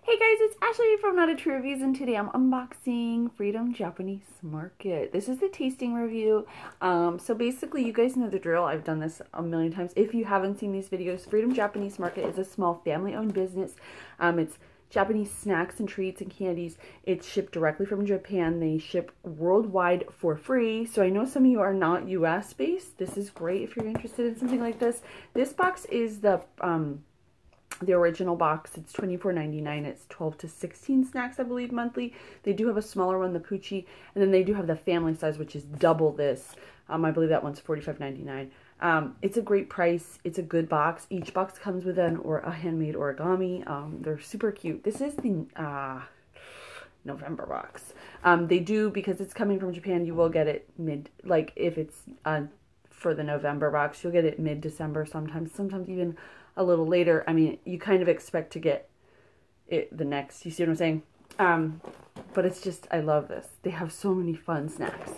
Hey guys, it's Ashley from Not a True Reviews, and today I'm unboxing Freedom Japanese Market. This is the tasting review. So basically, you guys know the drill. I've done this a million times. If you haven't seen these videos, Freedom Japanese Market is a small family-owned business. It's Japanese snacks and treats and candies. It's shipped directly from Japan. They ship worldwide for free. So I know some of you are not US based. This is great if you're interested in something like this. This box is the original box. It's $24.99. It's 12 to 16 snacks, I believe, monthly. They do have a smaller one, the Poochie, and then they do have the family size, which is double this. I believe that one's $45.99. It's a great price. It's a good box. Each box comes with a handmade origami. They're super cute. This is the November box. They do, because it's coming from Japan, you will get it if it's for the November box, you'll get it mid-December sometimes even a little later. I mean, you kind of expect to get it the next, you see what I'm saying? But it's just, I love this. They have so many fun snacks.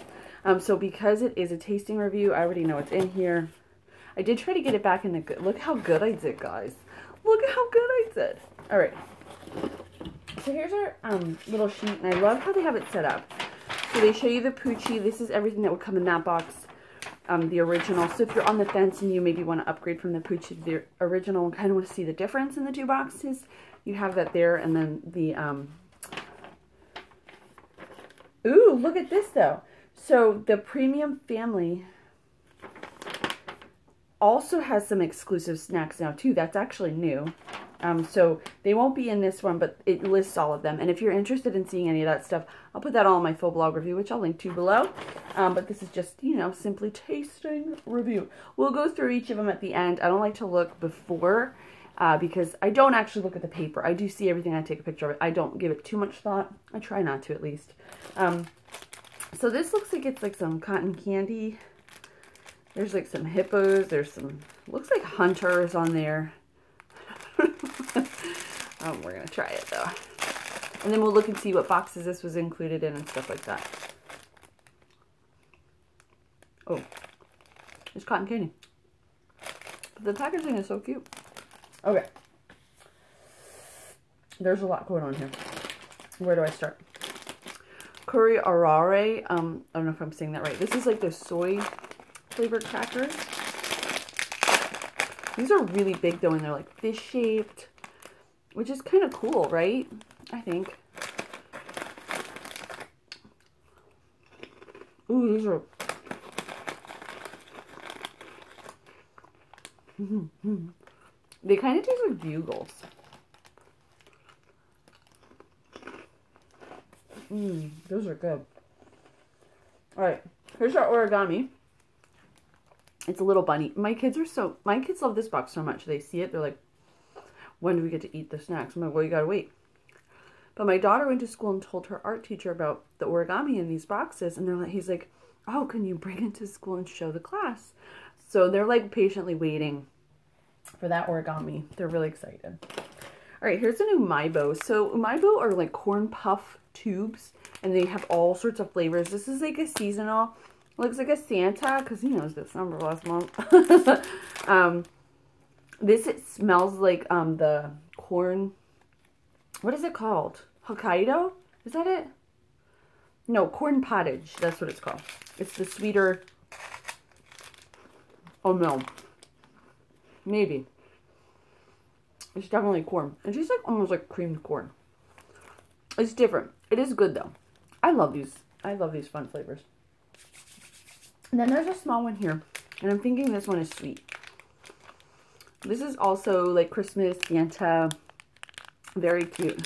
So because it is a tasting review, I already know it's in here. I did try to get it back in the good. Look how good I did, guys. Look at how good I did. All right. So here's our little sheet, and I love how they have it set up. So they show you the Poochie. This is everything that would come in that box. The original. So if you're on the fence and you maybe want to upgrade from the Poochie to the original and kind of want to see the difference in the two boxes, you have that there. And then the, ooh, look at this though. So the premium family also has some exclusive snacks now too. That's actually new. So they won't be in this one, but it lists all of them. And if you're interested in seeing any of that stuff, I'll put that all in my full blog review, which I'll link to below. But this is just, you know, simply tasting review. We'll go through each of them at the end. I don't like to look before because I don't actually look at the paper. I do see everything. I take a picture of it. I don't give it too much thought. I try not to, at least. So this looks like it's like some cotton candy. There's like some hippos. There's some, looks like hunters on there. We're going to try it though. And then we'll look and see what boxes this was included in and stuff like that. Oh, it's cotton candy. But the packaging is so cute. Okay. There's a lot going on here. Where do I start? Curry arare. I don't know if I'm saying that right. This is like the soy flavored crackers. These are really big though, and they're like fish shaped, which is kind of cool, right? I think. Ooh, these are... They kind of taste like bugles. Those are good. Alright, here's our origami. It's a little bunny. My kids love this box so much. They see it, they're like, when do we get to eat the snacks? I'm like, well, you gotta wait. But my daughter went to school and told her art teacher about the origami in these boxes, and he's like, oh, can you bring it to school and show the class? So they're like patiently waiting for that origami. They're really excited. All right, here's an umaibo. So umaibo are like corn puff tubes, and they have all sorts of flavors. This is like a seasonal. Looks like a Santa, because he knows December last month. It smells like the corn. What is it called? Hokkaido? Is that it? No, corn pottage. That's what it's called. It's the sweeter. Oh no. Maybe. It's definitely corn. It tastes like almost like creamed corn. It's different. It is good though. I love these. I love these fun flavors. And then there's a small one here, and I'm thinking this one is sweet. This is also like Christmas, Santa, very cute.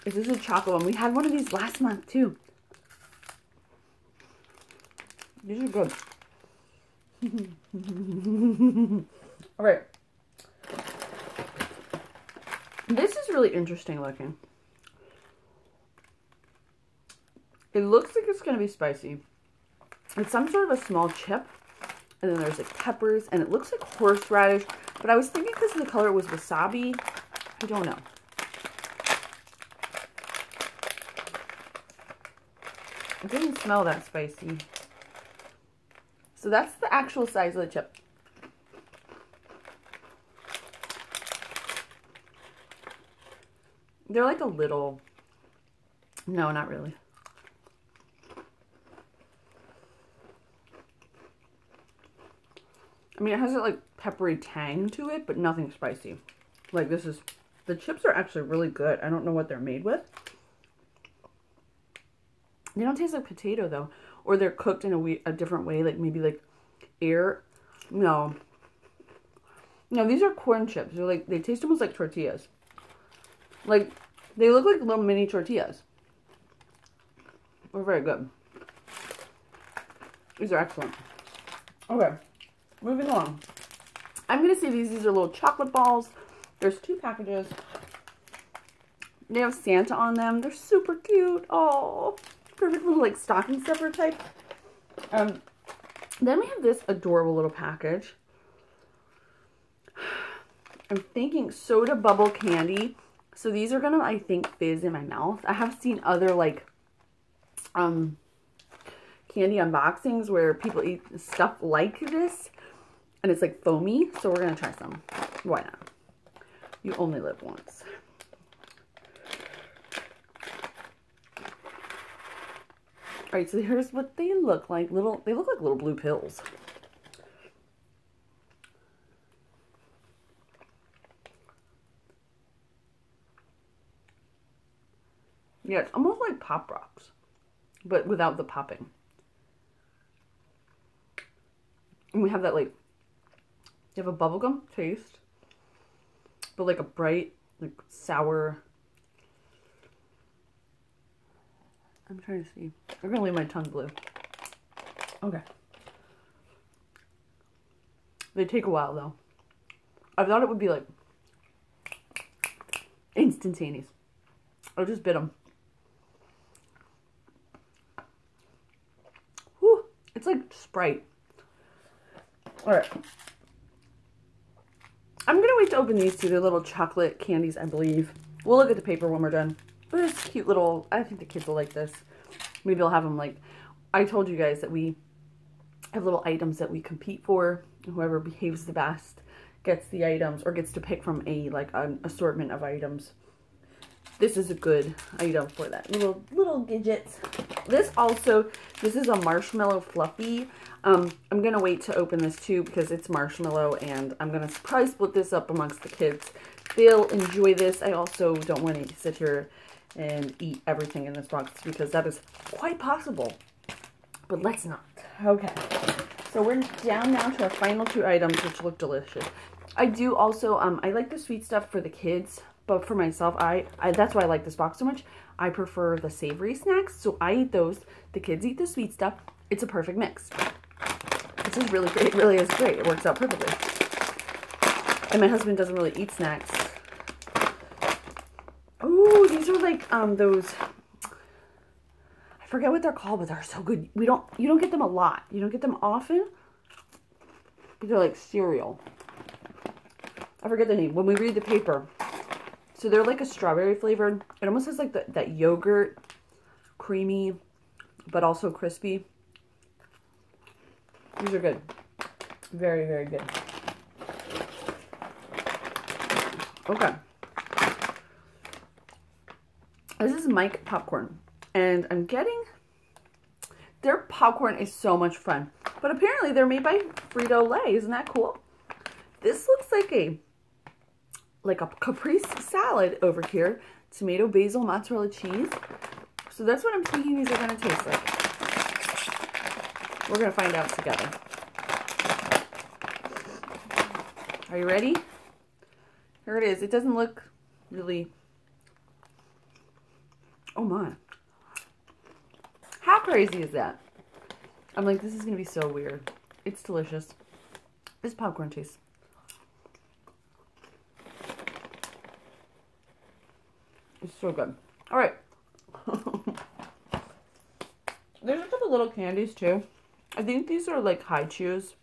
This is a chocolate one. We had one of these last month too. These are good. All right. This is really interesting looking. It looks like it's going to be spicy. It's some sort of a small chip, and then there's like peppers, and it looks like horseradish, but I was thinking because of the color it was wasabi. I don't know. It didn't smell that spicy. So that's the actual size of the chip. They're like a little, no, not really. I mean, it has a like peppery tang to it, but nothing spicy. Like this is, the chips are actually really good. I don't know what they're made with. They don't taste like potato though, or they're cooked in a different way, like maybe like air. No, these are corn chips. They're like, they taste almost like tortillas. Like they look like little mini tortillas. They're very good. These are excellent. Okay, moving along. I'm gonna say these are little chocolate balls. There's 2 packages. They have Santa on them. They're super cute. Oh, perfect little like stocking stuffer type. Then we have this adorable little package. I'm thinking soda bubble candy. So these are gonna, I think, fizz in my mouth. I have seen other like candy unboxings where people eat stuff like this and it's like foamy. So we're gonna try some. Why not? You only live once. All right, so here's what they look like. They look like little blue pills. Yeah, it's almost like Pop Rocks, but without the popping. And we have that like, you have a bubblegum taste, but like a bright, like sour. I'm trying to see. I'm gonna leave my tongue blue. Okay. They take a while though. I thought it would be like instantaneous. I just bit them. Whew. It's like Sprite. Alright. I'm gonna wait to open these 2. They're little chocolate candies, I believe. We'll look at the paper when we're done. But it's cute little, I think the kids will like this. Maybe I'll have them like, I told you guys that we have little items that we compete for. Whoever behaves the best gets the items or gets to pick from a like an assortment of items. This is a good item for that. Little gadgets. This is a marshmallow fluffy. I'm gonna wait to open this too because it's marshmallow and I'm gonna probably split this up amongst the kids. They'll enjoy this. I also don't want to sit here and eat everything in this box because that is quite possible. But let's not. Okay. So we're down now to our final 2 items, which look delicious. I do also, I like the sweet stuff for the kids, but for myself, that's why I like this box so much. I prefer the savory snacks, so I eat those. The kids eat the sweet stuff. It's a perfect mix. This is really great. It really is great. It works out perfectly. And my husband doesn't really eat snacks. Oh, these are like those, I forget what they're called, but they're so good. You don't get them a lot. You don't get them often. But they're like cereal. I forget the name. When we read the paper. So they're like a strawberry flavored. It almost has like that yogurt, creamy, but also crispy. These are good. Very, very good. Okay. This is Mike popcorn. And I'm getting, their popcorn is so much fun. But apparently they're made by Frito-Lay. Isn't that cool? This looks like a caprese salad over here. Tomato, basil, mozzarella cheese. So that's what I'm thinking these are going to taste like. We're going to find out together. Are you ready? Here it is. It doesn't look really... Oh my. How crazy is that? I'm like, this is going to be so weird. It's delicious. This popcorn tastes. It's so good. All right. There's a couple little candies too. I think these are like high chews.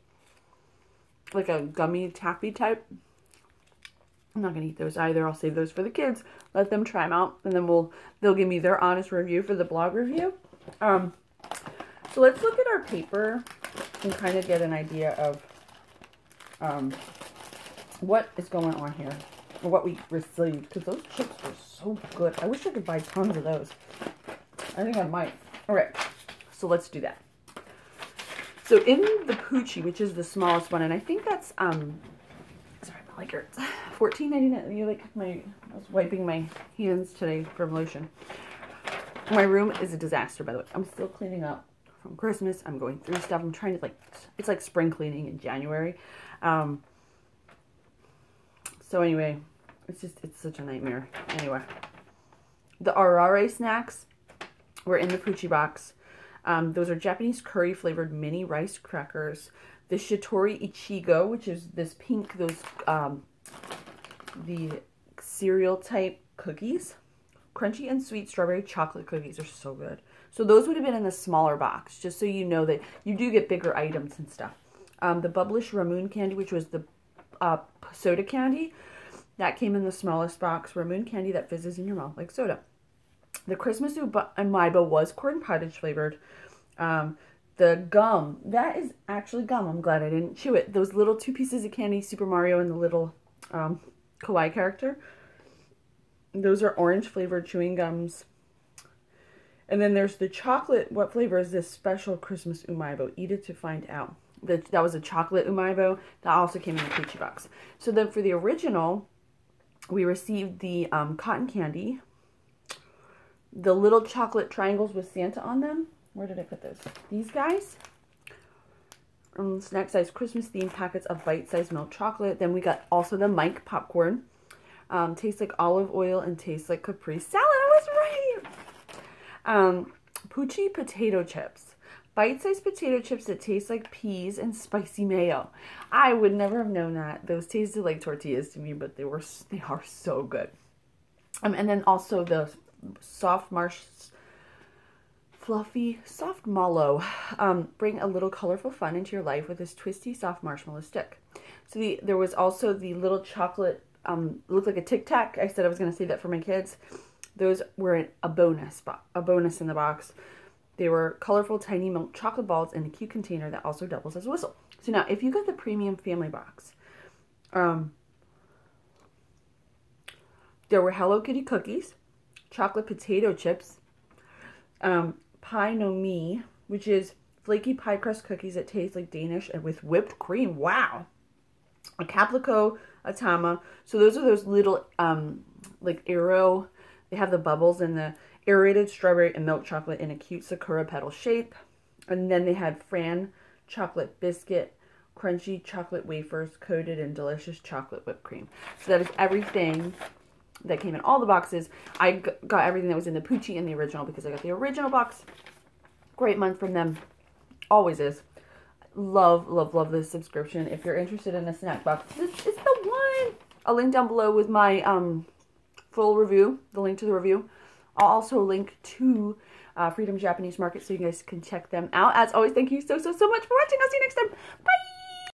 Like a gummy taffy type. I'm not going to eat those either. I'll save those for the kids. Let them try them out. And then they'll give me their honest review for the blog review. So let's look at our paper and kind of get an idea of what is going on here. what we received, because those chips were so good. I wish I could buy tons of those. I think I might. All right, so let's do that. So in the Poochie, which is the smallest one, and I think that's sorry, my leg hurts. $14.99. You like I was wiping my hands today from lotion. My room is a disaster, by the way. I'm still cleaning up from Christmas. I'm going through stuff. I'm trying to it's like spring cleaning in January. So anyway, it's such a nightmare. Anyway, the Arare snacks were in the Poochie box. Those are Japanese curry flavored mini rice crackers. The Shitori Ichigo, which is this pink, those, the cereal type cookies. Crunchy and sweet strawberry chocolate cookies are so good. So those would have been in the smaller box, just so you know that you do get bigger items and stuff. The Bubblish Ramoon candy, which was the soda candy, that came in the smallest box. Ramoon candy that fizzes in your mouth like soda. The Christmas Amiibo was corn pottage flavored. The gum, that is actually gum. I'm glad I didn't chew it. Those little 2 pieces of candy, Super Mario and the little kawaii character. Those are orange flavored chewing gums. And then there's the chocolate. What flavor is this special Christmas Amiibo? Eat it to find out. That was a chocolate Amiibo. That also came in the Poochie box. So then for the original, we received the cotton candy. The little chocolate triangles with Santa on them. Where did I put those? These guys. Snack size Christmas themed packets of bite-sized milk chocolate. Then we got also the Mike popcorn. Tastes like olive oil and tastes like Capri salad. I was right. Poochie potato chips. Bite-sized potato chips that taste like peas and spicy mayo. I would never have known that. Those tasted like tortillas to me, but they are so good. And then also the fluffy soft mallow. Bring a little colorful fun into your life with this twisty soft marshmallow stick. So there was also the little chocolate, looked like a Tic Tac. I said I was going to save that for my kids. Those were a bonus in the box. They were colorful tiny milk chocolate balls in a cute container that also doubles as a whistle. So now if you got the premium family box, there were Hello Kitty cookies, chocolate potato chips, Pie No Mi, which is flaky pie crust cookies that taste like Danish and with whipped cream. Wow. A Caplico Atama. So those are those little, like Aero. They have the bubbles and the aerated strawberry and milk chocolate in a cute sakura petal shape. And then they had Fran chocolate biscuit, crunchy chocolate wafers coated in delicious chocolate whipped cream. So that is everything that came in all the boxes. I got everything that was in the Poochie and the original because I got the original box. Great month from them. Always is. Love, love, love this subscription. If you're interested in a snack box, this is the one. I'll link down below with my full review, the link to the review. I'll also link to Freedom Japanese Market so you guys can check them out. As always, thank you so, so, so much for watching. I'll see you next time. Bye!